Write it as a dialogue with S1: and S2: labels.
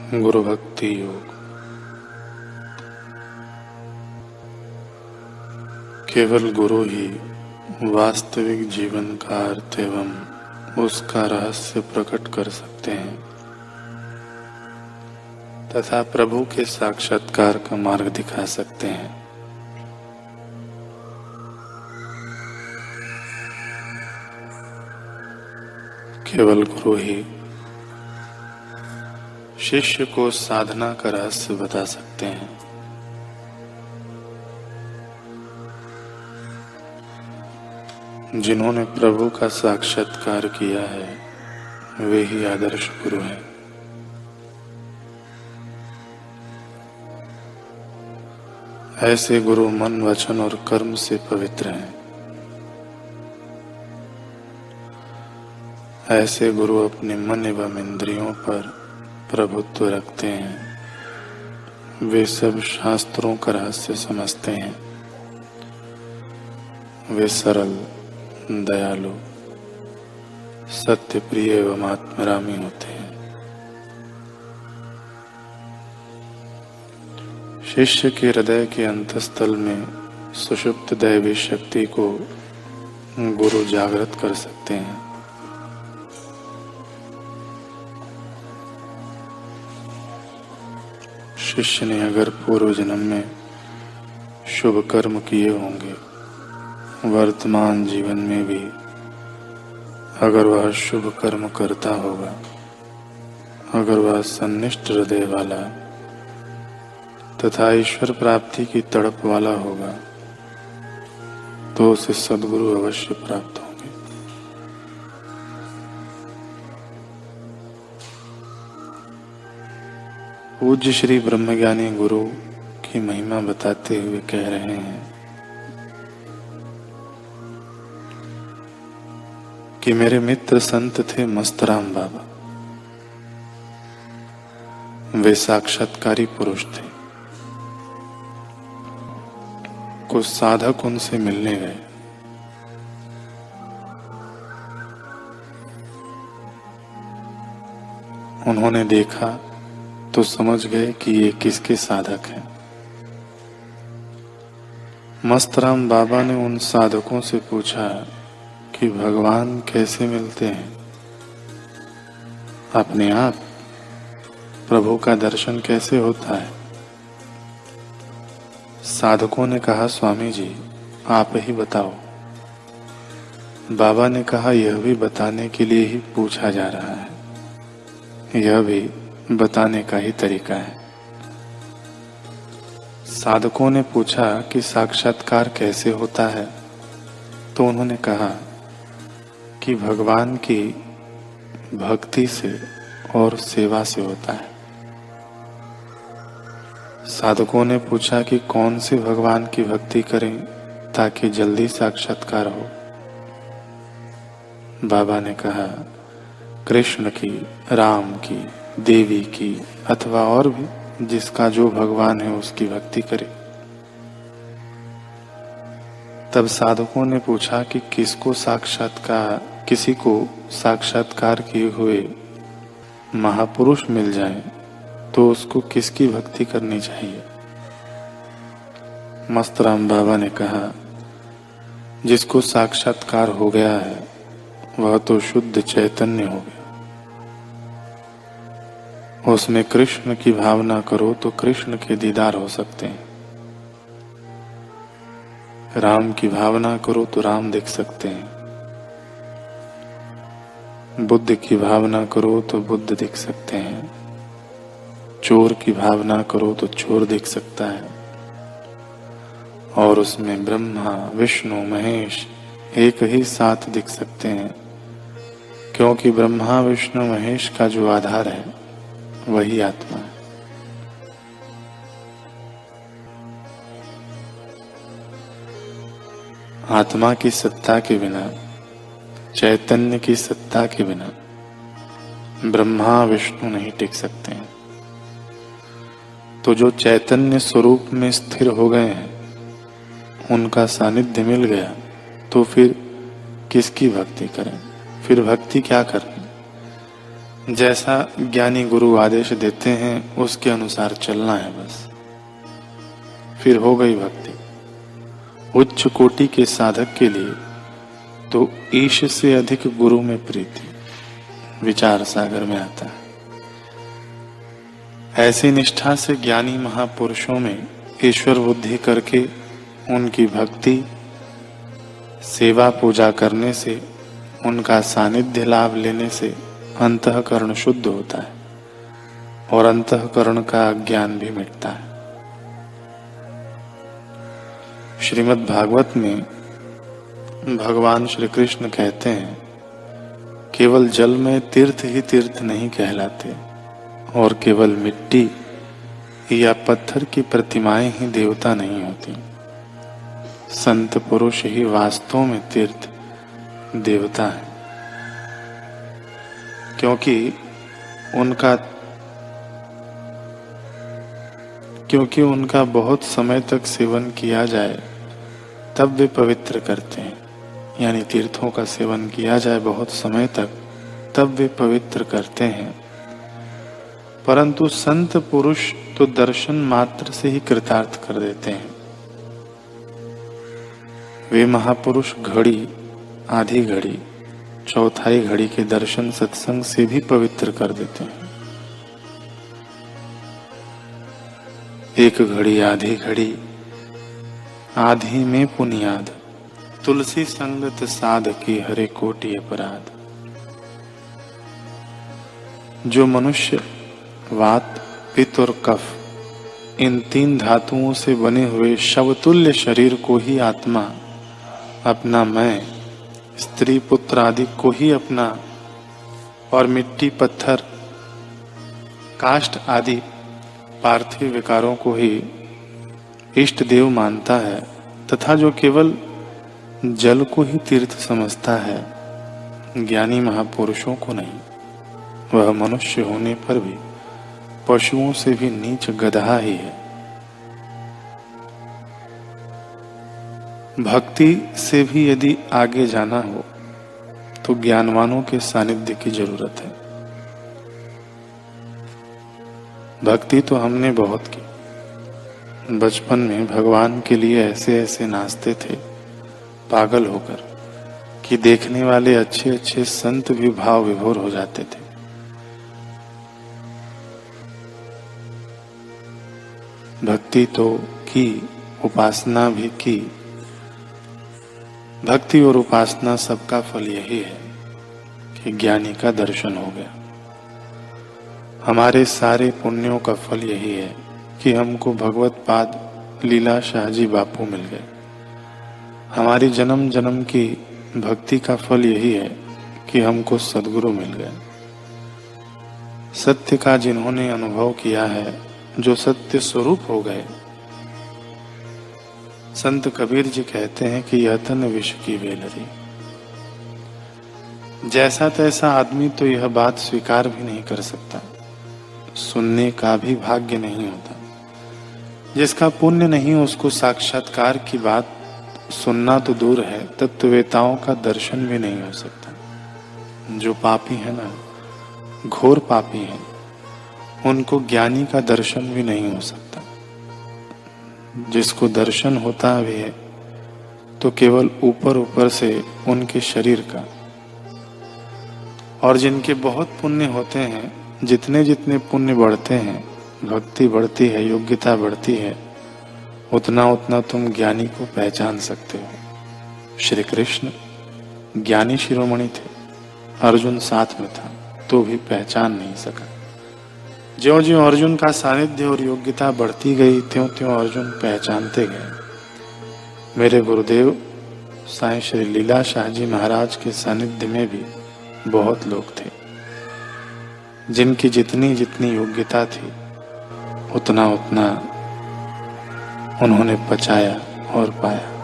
S1: गुरु भक्ति योग। केवल गुरु ही वास्तविक जीवन का अर्थ एवं उसका रहस्य प्रकट कर सकते हैं तथा प्रभु के साक्षात्कार का मार्ग दिखा सकते हैं। केवल गुरु ही शिष्य को साधना का रहस्य बता सकते हैं। जिन्होंने प्रभु का साक्षात्कार किया है वे ही आदर्श गुरु हैं। ऐसे गुरु मन, वचन और कर्म से पवित्र हैं। ऐसे गुरु अपने मन एवं इंद्रियों पर प्रभुत्व रखते हैं। वे सब शास्त्रों का रहस्य समझते हैं। वे सरल, दयालु, सत्य प्रिय एवं आत्मरामी होते हैं। शिष्य के हृदय के अंतस्थल में सुषुप्त दैवी शक्ति को गुरु जागृत कर सकते हैं। शिष्य ने अगर पूर्व जन्म में शुभ कर्म किए होंगे, वर्तमान जीवन में भी अगर वह शुभ कर्म करता होगा, अगर वह सन्निष्ठ हृदय वाला तथा ईश्वर प्राप्ति की तड़प वाला होगा, तो उसे सद्गुरु अवश्य प्राप्त होंगे। पूज्य श्री ब्रह्मज्ञानी गुरु की महिमा बताते हुए कह रहे हैं कि मेरे मित्र संत थे मस्तराम बाबा। वे साक्षात्कारी पुरुष थे। कुछ साधक उनसे मिलने गए। उन्होंने देखा तो समझ गए कि ये किसके साधक हैं। मस्तराम बाबा ने उन साधकों से पूछा कि भगवान कैसे मिलते हैं? अपने आप प्रभु का दर्शन कैसे होता है? साधकों ने कहा, स्वामी जी आप ही बताओ। बाबा ने कहा, यह भी बताने के लिए ही पूछा जा रहा है, यह भी बताने का ही तरीका है। साधकों ने पूछा कि साक्षात्कार कैसे होता है? तो उन्होंने कहा कि भगवान की भक्ति से और सेवा से होता है। साधकों ने पूछा कि कौन से भगवान की भक्ति करें ताकि जल्दी साक्षात्कार हो? बाबा ने कहा, कृष्ण की, राम की, देवी की अथवा और भी जिसका जो भगवान है उसकी भक्ति करे। तब साधकों ने पूछा कि किसी को साक्षात्कार किए हुए महापुरुष मिल जाए तो उसको किसकी भक्ति करनी चाहिए? मस्तराम बाबा ने कहा, जिसको साक्षात्कार हो गया है वह तो शुद्ध चैतन्य हो गया। उसमें कृष्ण की भावना करो तो कृष्ण के दीदार हो सकते हैं। राम की भावना करो तो राम दिख सकते हैं। बुद्ध की भावना करो तो बुद्ध दिख सकते हैं। चोर की भावना करो तो चोर दिख सकता है। और उसमें ब्रह्मा, विष्णु, महेश एक ही साथ दिख सकते हैं, क्योंकि ब्रह्मा, विष्णु, महेश का जो आधार है वही आत्मा है। आत्मा की सत्ता के बिना, चैतन्य की सत्ता के बिना ब्रह्मा, विष्णु नहीं टिक सकते हैं। तो जो चैतन्य स्वरूप में स्थिर हो गए हैं, उनका सानिध्य मिल गया, तो फिर किसकी भक्ति करें? फिर भक्ति क्या करनी? जैसा ज्ञानी गुरु आदेश देते हैं उसके अनुसार चलना है बस, फिर हो गई भक्ति। उच्च कोटि के साधक के लिए तो ईश से अधिक गुरु में प्रीति विचार सागर में आता है। ऐसी निष्ठा से ज्ञानी महापुरुषों में ईश्वर बुद्धि करके उनकी भक्ति सेवा पूजा करने से, उनका सानिध्य लाभ लेने से अंतःकरण शुद्ध होता है और अंतःकरण का अज्ञान भी मिटता है। श्रीमद् भागवत में भगवान श्री कृष्ण कहते हैं, केवल जल में तीर्थ ही तीर्थ नहीं कहलाते और केवल मिट्टी या पत्थर की प्रतिमाएं ही देवता नहीं होती। संत पुरुष ही वास्तव में तीर्थ देवता है, क्योंकि उनका बहुत समय तक सेवन किया जाए तब वे पवित्र करते हैं। यानी तीर्थों का सेवन किया जाए बहुत समय तक तब वे पवित्र करते हैं। परंतु संत पुरुष तो दर्शन मात्र से ही कृतार्थ कर देते हैं। वे महापुरुष घड़ी, आधी घड़ी, चौथाई घड़ी के दर्शन सत्संग से भी पवित्र कर देते हैं। एक घड़ी, आधी घड़ी, आधी में पुनियाद, तुलसी संगत साध की हरे कोटि अपराध। जो मनुष्य वात, पित्त और कफ इन तीन धातुओं से बने हुए शवतुल्य शरीर को ही आत्मा अपना मैं, स्त्री पुत्र आदि को ही अपना और मिट्टी पत्थर काष्ठ आदि पार्थिव विकारों को ही इष्ट देव मानता है, तथा जो केवल जल को ही तीर्थ समझता है, ज्ञानी महापुरुषों को नहीं, वह मनुष्य होने पर भी पशुओं से भी नीच गधा ही है। भक्ति से भी यदि आगे जाना हो तो ज्ञानवानों के सानिध्य की जरूरत है। भक्ति तो हमने बहुत की। बचपन में भगवान के लिए ऐसे ऐसे नाचते थे पागल होकर कि देखने वाले अच्छे अच्छे संत भी भाव विभोर हो जाते थे। भक्ति तो की, उपासना भी की। भक्ति और उपासना सबका फल यही है कि ज्ञानी का दर्शन हो गया। हमारे सारे पुण्यों का फल यही है कि हमको भगवत पाद लीला शाहजी बापू मिल गए। हमारी जन्म जन्म की भक्ति का फल यही है कि हमको सद्गुरु मिल गए। सत्य का जिन्होंने अनुभव किया है, जो सत्य स्वरूप हो गए। संत कबीर जी कहते हैं कि यह तन विष की वेलरी। जैसा तैसा आदमी तो यह बात स्वीकार भी नहीं कर सकता, सुनने का भी भाग्य नहीं होता। जिसका पुण्य नहीं उसको साक्षात्कार की बात सुनना तो दूर है, तत्ववेताओं का दर्शन भी नहीं हो सकता। जो पापी है ना, घोर पापी है, उनको ज्ञानी का दर्शन भी नहीं हो सकता। जिसको दर्शन होता भी है तो केवल ऊपर ऊपर से उनके शरीर का। और जिनके बहुत पुण्य होते हैं, जितने जितने पुण्य बढ़ते हैं, भक्ति बढ़ती है, योग्यता बढ़ती है, उतना उतना तुम ज्ञानी को पहचान सकते हो। श्री कृष्ण ज्ञानी शिरोमणि थे, अर्जुन साथ में था तो भी पहचान नहीं सका। ज्यों ज्यों अर्जुन का सानिध्य और योग्यता बढ़ती गई, त्यों त्यों अर्जुन पहचानते गए। मेरे गुरुदेव साईं श्री लीला शाहजी महाराज के सानिध्य में भी बहुत लोग थे, जिनकी जितनी जितनी योग्यता थी उतना उतना उन्होंने पचाया और पाया।